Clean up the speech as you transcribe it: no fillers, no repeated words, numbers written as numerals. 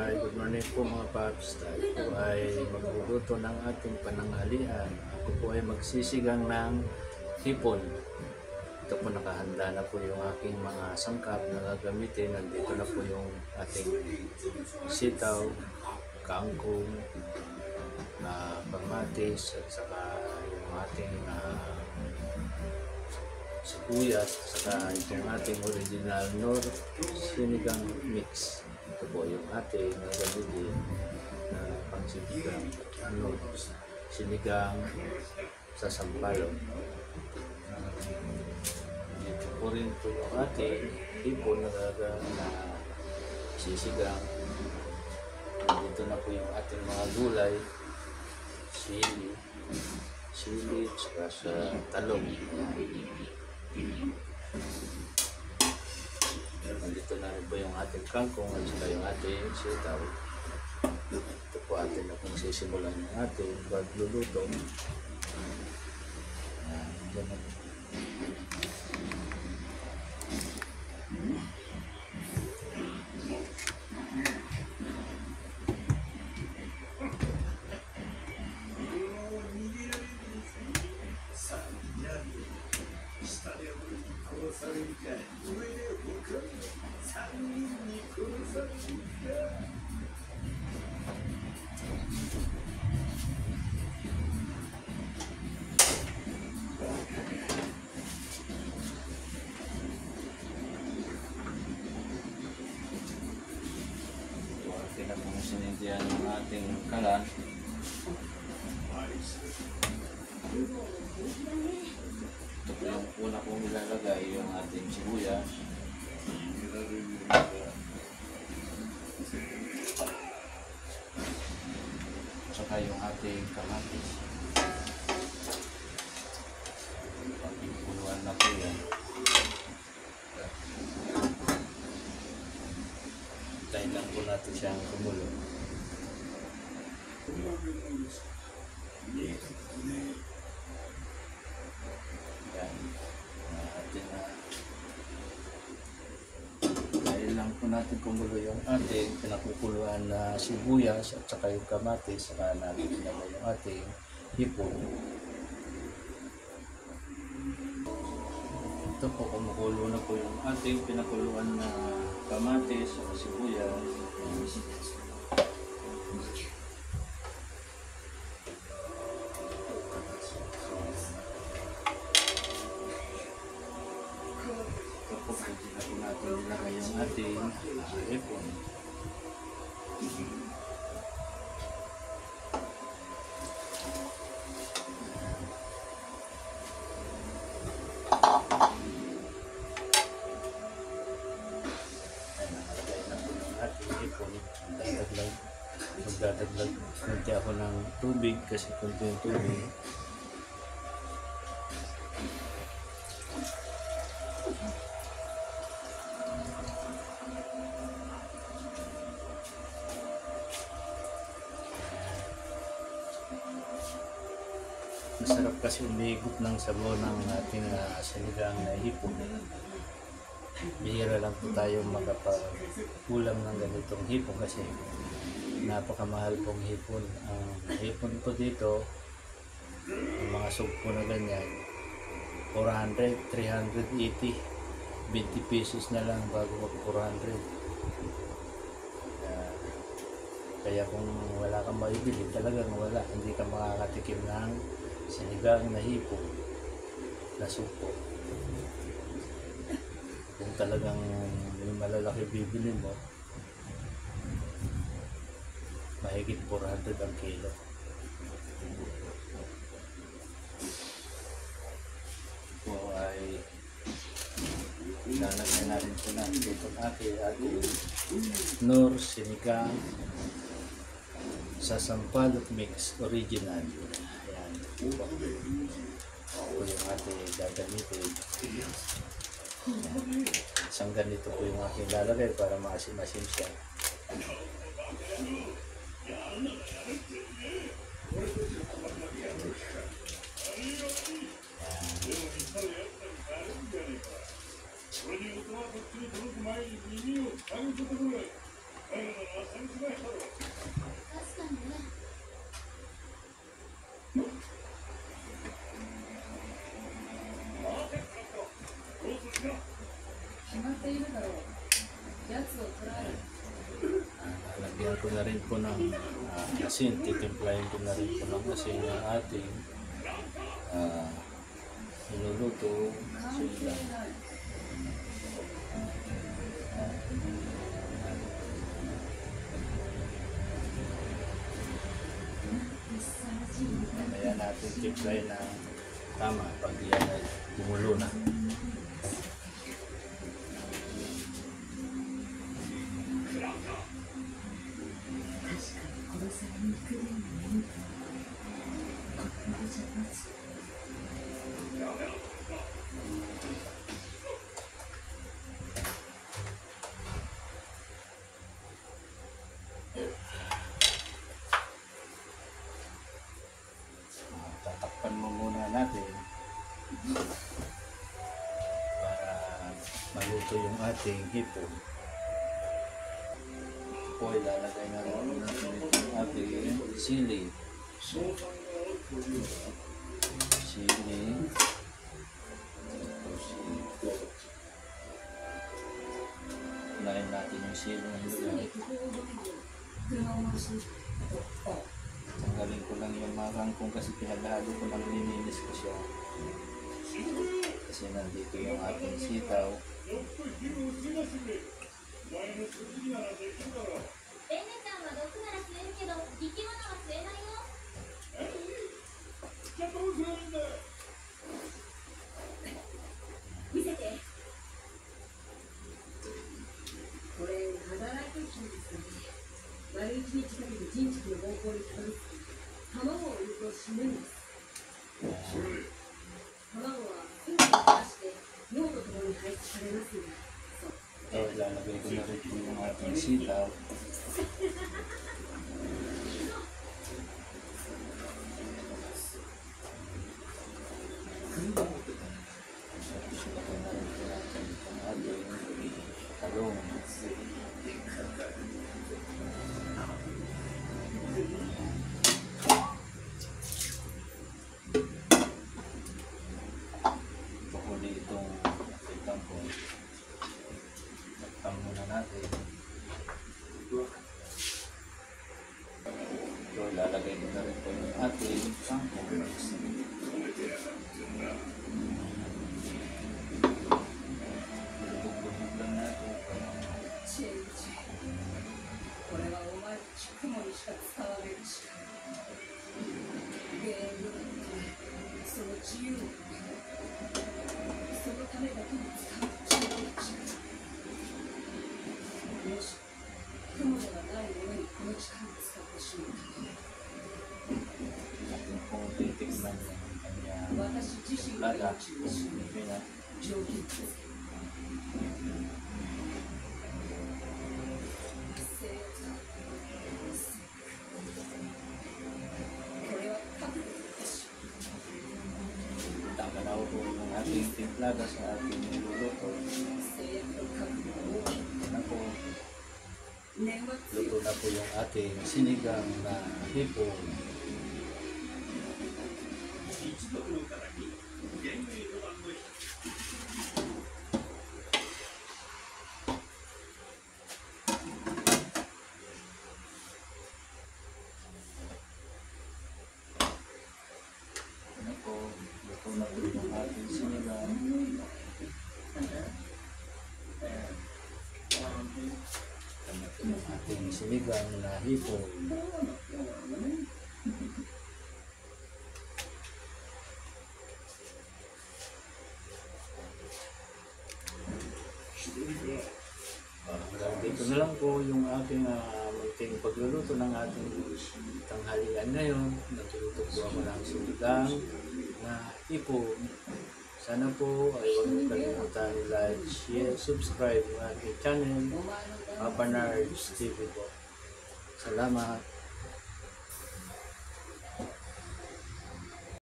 Good morning po mga paps. Tayo po ay magluluto ng ating pananghalian. Ako po ay magsisigang ng hipon. Ito po nakahanda na po yung aking mga sangkap na gagamitin. Nandito na po yung ating sitaw, kangkong, kamatis at saka yung ating sibuyas at saka itong ating original Nor sinigang mix. Ito po yung ating gagamitin na pangsinigang sinigang sa sampalok. Dito po rin po yung ating hipon na sisigang. Dito na po yung ating mga gulay, sili, saka sa talong. Nandito na rin po yung ating kangkong at saka yung ating sitaw. Ito po atin na kung sisimulan yung ating pagluluto. Atin na kung sinindihan ng ating kalan. Ito po yung una kong ilalagay, yung ating sibuyas. Saka yung ating kamatis. Pagpipuluan na po yan. Tayo lang po natin siyang kumulo. Yan. Dahil lang po natin kumulo yung ating pinakukuluan na sibuyas at saka yung kamatis, saka natin ilagay yung ating hipon. Ito po, kumukulo na po yung ating pinakuluan na kamatis at sibuyas. Tapos hindi na po natin nilagay yung ating hipon. Magdadaglag kunti ako ng tubig kasi kunti yung tubig. Masarap kasi umigop ng sabaw ng ating sinigang na hipon. Bihira lang po tayo magkapagulam ng ganitong hipon kasi napakamahal pong hipon. Ang hipon po dito, yung mga sugpo na ganyan, 400, 380, 20 pesos na lang bago mag 400. Kaya kung wala kang maibili, talagang wala. Hindi ka makakatikim ng sinigang na hipon na sugpo. Kung talagang yung malalaki bibili mo, mahigit 400 ang kilo. Ito ay lalagyan natin ito na dito ating Nor sinigang sa sampalok mix original. Ayan. Ito yung ating gagamitin. Isang ganito po yung aking lalagay para maasim-asim siya. Lagyan ko na rin po ng asin. Titimplahin ko na rin po ng asin yung ating niluluto sila. Mamaya natin timplahin na tama pag yan ay gumulo na. Tatakpan mo muna natin para maluto yung ating hipon. Po, ilalagay na rin natin yung ating sili. Unahin natin yung sili ng lugar. Tanggalin ko lang yung marangkong kasi pinagalo ko lang, nininis ko siya. Kasi nandito yung ating sitaw. レンネちゃんは毒なら吸えるけど生き物は吸えないよ。見せて。これ働いてる人ですかね。丸一日かけて人畜の方向にたどり着き、卵を産むと死ぬんです。卵は空気に出して尿とともに排出されますよ。 So, lalagay ko na rin po yung ating sitaw. Talong. Pakuli itong itang po. Takpan muna natin. So, lalagay ko na rin po yung ating sangkong. Lubog-lubog lang natin. これはお前たち雲にしか伝われるしかゲームだってその自由をそのためだけに使う自由だしもし雲ではないものにこの力を使ってしまう Ating pong titignan yung kanyang 私自身が laga. 命を失う Kaya 条件ですこれは覚悟です tama na po yung ating timplaga sa ating niluluto. 制約と覚悟は大きい Na po, 年末 luto na po yung ating sinigang na hipon. Ano po, luto na po yung ating sinigang. Ano po yung ating sinigang na hipon. Dito na lang po yung ating munting pagluluto ng ating tanghalian ngayon. Nagluluto po ako ng sinigang na hipon. Sana po ay huwag niyo kalimutan i-like, share, subscribe ng ating channel, Papa Nards TV po. Salamat.